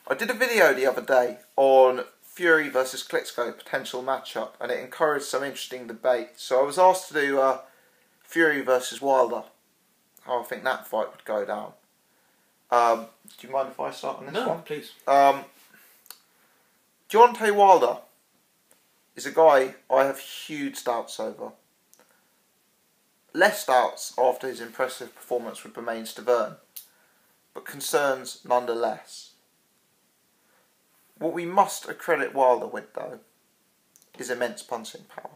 I did a video the other day on Fury versus Klitschko potential matchup, and it encouraged some interesting debate. So I was asked to do Fury versus Wilder, how I think that fight would go down. Do you mind if I start on this one? No, please. Deontay Wilder is a guy I have huge doubts over. Less doubts after his impressive performance with Bermane Stiverne, but concerns nonetheless. What we must accredit Wilder with, though, is immense punching power.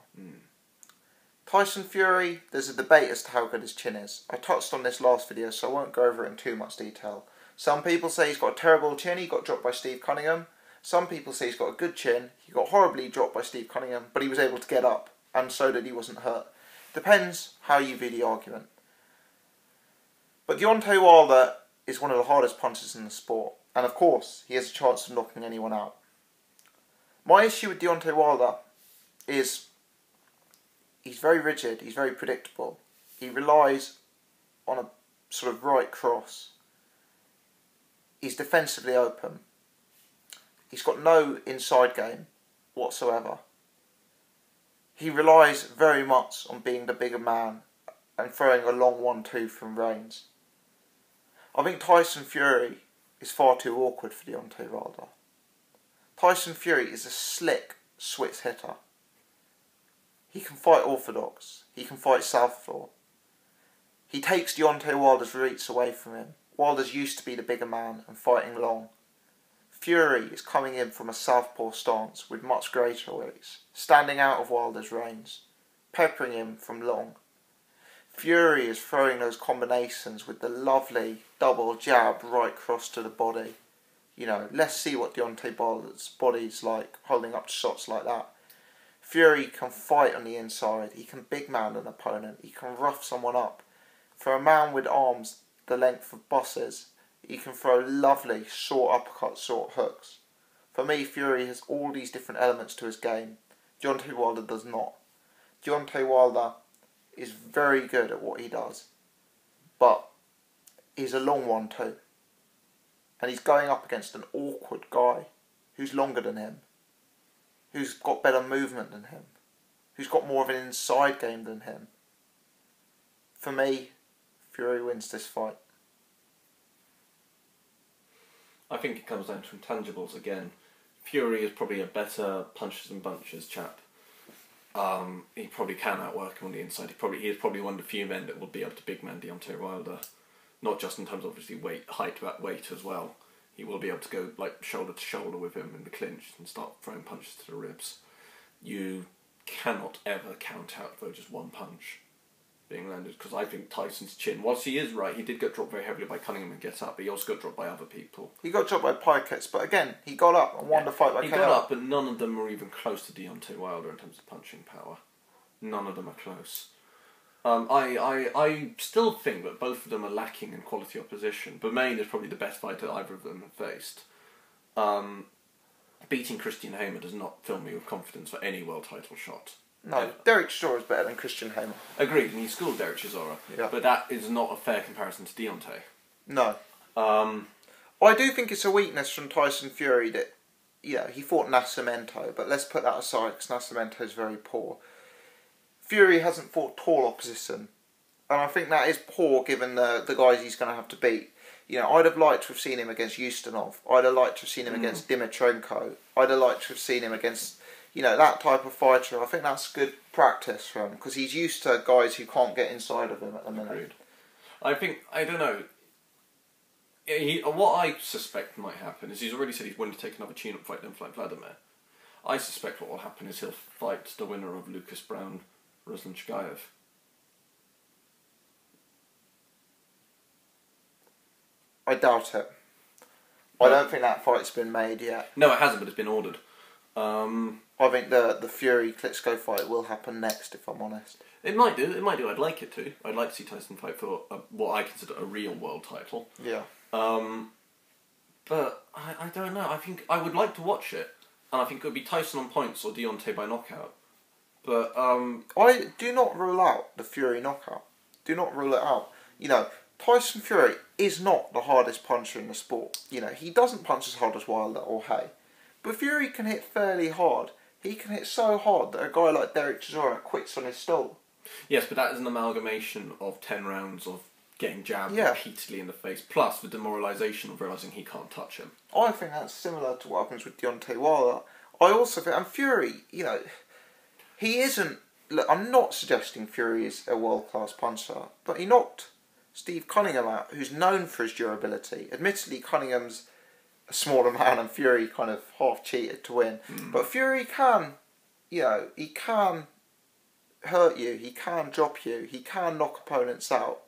Tyson Fury, there's a debate as to how good his chin is. I touched on this last video, so I won't go over it in too much detail. Some people say he's got a terrible chin, he got dropped by Steve Cunningham. Some people say he's got a good chin, he got horribly dropped by Steve Cunningham, but he was able to get up, and so that he wasn't hurt. Depends how you view the argument. But Deontay Wilder is one of the hardest punchers in the sport, and of course, he has a chance of knocking anyone out. My issue with Deontay Wilder is he's very rigid, he's very predictable. He relies on a sort of right cross. He's defensively open. He's got no inside game whatsoever. He relies very much on being the bigger man and throwing a long 1-2 from range. I think Tyson Fury is far too awkward for Deontay Wilder. Tyson Fury is a slick Swiss hitter. He can fight orthodox. He can fight southpaw. He takes Deontay Wilder's reach away from him. Wilder's used to be the bigger man and fighting long. Fury is coming in from a southpaw stance with much greater reach, standing out of Wilder's range, peppering him from long. Fury is throwing those combinations with the lovely double jab right cross to the body. You know, let's see what Deontay Wilder's body's like holding up shots like that. Fury can fight on the inside, he can big man an opponent, he can rough someone up. For a man with arms the length of buses, he can throw lovely short uppercuts, short hooks. For me, Fury has all these different elements to his game. Deontay Wilder does not. Deontay Wilder is very good at what he does, but he's a long one too. And he's going up against an awkward guy who's longer than him, who's got better movement than him, who's got more of an inside game than him. For me, Fury wins this fight. I think it comes down to intangibles again. Fury is probably a better punches and bunches chap. He probably can outwork him on the inside. He is probably one of the few men that will be able to big man Deontay Wilder. Not just in terms of obviously weight, height, but weight as well. He will be able to go like shoulder to shoulder with him in the clinch and start throwing punches to the ribs. You cannot ever count out though just one punch being landed, because I think Tyson's chin, whilst he is right, he did get dropped very heavily by Cunningham and get up, but he also got dropped by other people. He got dropped by Piquets, but again, he got up and won the fight by KO. He got up, but none of them were even close to Deontay Wilder in terms of punching power. None of them are close. I still think that both of them are lacking in quality opposition. Bermane is probably the best fighter either of them have faced. Beating Christian Hamer does not fill me with confidence for any world title shot. No, Derek Chisora is better than Christian Hamer. Agreed, and he schooled Derek Chisora. Yeah. But that is not a fair comparison to Deontay. No. I do think it's a weakness from Tyson Fury that, yeah, he fought Nascimento, but let's put that aside because Nascimento is very poor. Fury hasn't fought tall opposition, and I think that is poor given the guys he's going to have to beat. You know, I'd have liked to have seen him against Ustinov. I'd have liked to have seen him against Dimitrenko. I'd have liked to have seen him against, you know, that type of fighter. I think that's good practice for him because he's used to guys who can't get inside of him at the minute. Agreed. I think, I don't know, what I suspect might happen is he's already said he's willing to take another tune-up fight than fight Vladimir. I suspect what will happen is he'll fight the winner of Lucas Brown, Ruslan Chagayev. I doubt it. I don't think that fight's been made yet. No, it hasn't, but it's been ordered. I think the Fury-Klitschko fight will happen next, if I'm honest. It might do, I'd like it to. I'd like to see Tyson fight for what I consider a real world title. Yeah. But I don't know, I think I would like to watch it. And I think it would be Tyson on points or Deontay by knockout. But, I do not rule out the Fury knockout. Do not rule it out. You know, Tyson Fury is not the hardest puncher in the sport. You know, he doesn't punch as hard as Wilder or Hay. But Fury can hit fairly hard. He can hit so hard that a guy like Derek Chisora quits on his stall. Yes, but that is an amalgamation of 10 rounds of getting jabbed repeatedly in the face, plus the demoralisation of realising he can't touch him. I think that's similar to what happens with Deontay Wilder. I also think, and Fury, you know, he isn't. Look, I'm not suggesting Fury is a world-class puncher, but he knocked Steve Cunningham out, who's known for his durability. Admittedly, Cunningham's a smaller man, and Fury kind of half cheated to win. But Fury can, you know, he can hurt you, he can drop you, he can knock opponents out.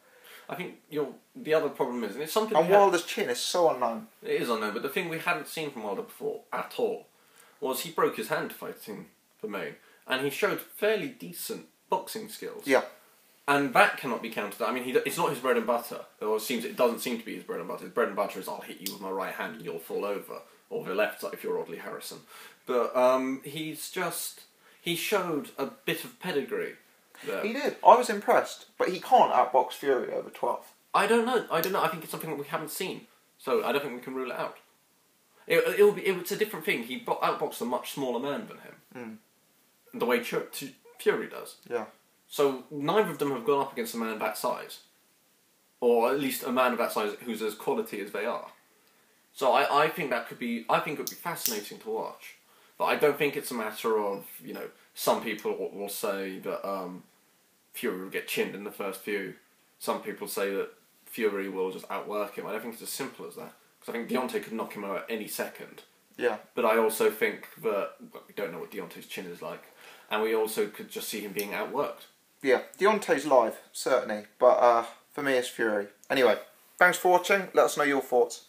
I think the other problem is, and it's something. And Wilder's chin is so unknown. It is unknown, but the thing we hadn't seen from Wilder before at all was he broke his hand fighting for Maine, and he showed fairly decent boxing skills. Yeah. And that cannot be counted. I mean, it's not his bread and butter. Or it doesn't seem to be his bread and butter. His bread and butter is I'll hit you with my right hand and you'll fall over, or the left side if you're Audley Harrison. But he showed a bit of pedigree there. He did. I was impressed, but he can't outbox Fury over 12. I don't know. I think it's something that we haven't seen, so I don't think we can rule it out. It's a different thing. He outboxed a much smaller man than him, the way Fury does. Yeah. So neither of them have gone up against a man of that size, or at least a man of that size who's as quality as they are. So I think that could be. I think it would be fascinating to watch, but I don't think it's a matter of, you know, some people will say that Fury will get chinned in the first few. Some people say that Fury will just outwork him. I don't think it's as simple as that, because I think Deontay could knock him out at any second. Yeah. But I also think that we don't know what Deontay's chin is like, and we also could just see him being outworked. Yeah, Deontay's live, certainly, but for me it's Fury. Anyway, thanks for watching. Let us know your thoughts.